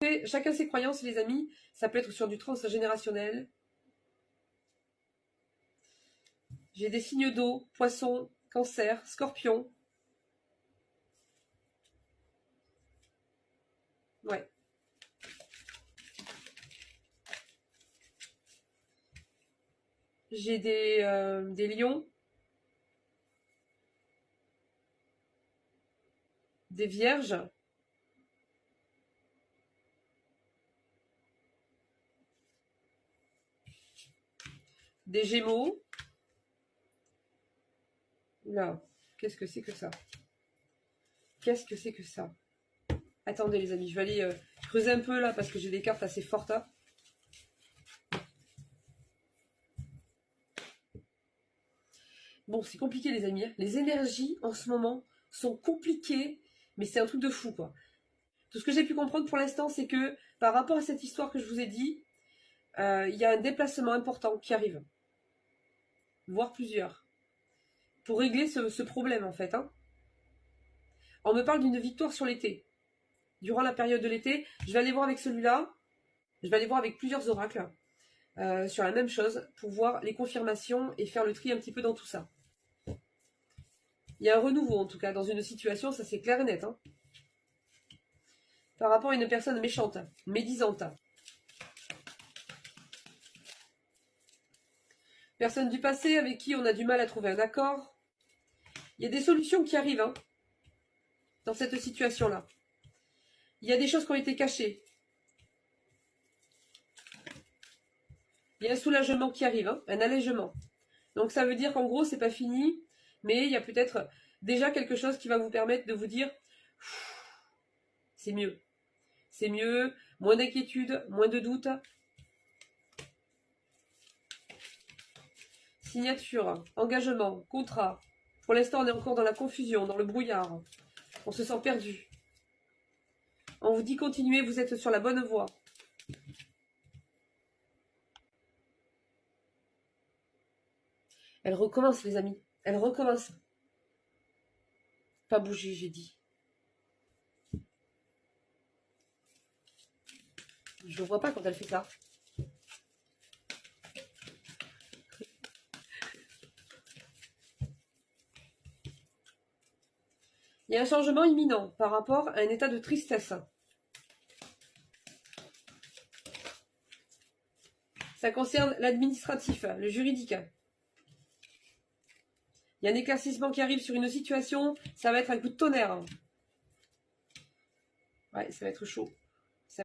Après, chacun ses croyances, les amis. Ça peut être sur du transgénérationnel. J'ai des signes d'eau, poisson, cancer, scorpion. Ouais. J'ai des lions. Des vierges. Des gémeaux. Là, qu'est-ce que c'est que ça? Qu'est-ce que c'est que ça? Attendez les amis, je vais aller creuser un peu là parce que j'ai des cartes assez fortes. Hein. Bon, c'est compliqué les amis. Hein. Les énergies en ce moment sont compliquées, mais c'est un truc de fou quoi. Tout ce que j'ai pu comprendre pour l'instant, c'est que par rapport à cette histoire que je vous ai dit, il y a un déplacement important qui arrive. Voire plusieurs. Pour régler ce problème en fait. Hein. On me parle d'une victoire sur l'été. Durant la période de l'été, je vais aller voir avec celui-là. Je vais aller voir avec plusieurs oracles sur la même chose pour voir les confirmations et faire le tri un petit peu dans tout ça. Il y a un renouveau en tout cas dans une situation, ça c'est clair et net. Hein. Par rapport à une personne méchante, médisante. Personne du passé avec qui on a du mal à trouver un accord. Il y a des solutions qui arrivent hein, dans cette situation-là. Il y a des choses qui ont été cachées. Il y a un soulagement qui arrive, hein, un allègement. Donc ça veut dire qu'en gros, c'est pas fini, mais il y a peut-être déjà quelque chose qui va vous permettre de vous dire c'est mieux. C'est mieux, moins d'inquiétude, moins de doute. Signature, engagement, contrat. Pour l'instant, on est encore dans la confusion, dans le brouillard. On se sent perdu. On vous dit continuez, vous êtes sur la bonne voie. Elle recommence, les amis. Elle recommence. Pas bouger, j'ai dit. Je ne vois pas quand elle fait ça. Il y a un changement imminent par rapport à un état de tristesse. Ça concerne l'administratif, le juridique. Il y a un éclaircissement qui arrive sur une situation, ça va être un coup de tonnerre. Ouais, ça va être chaud.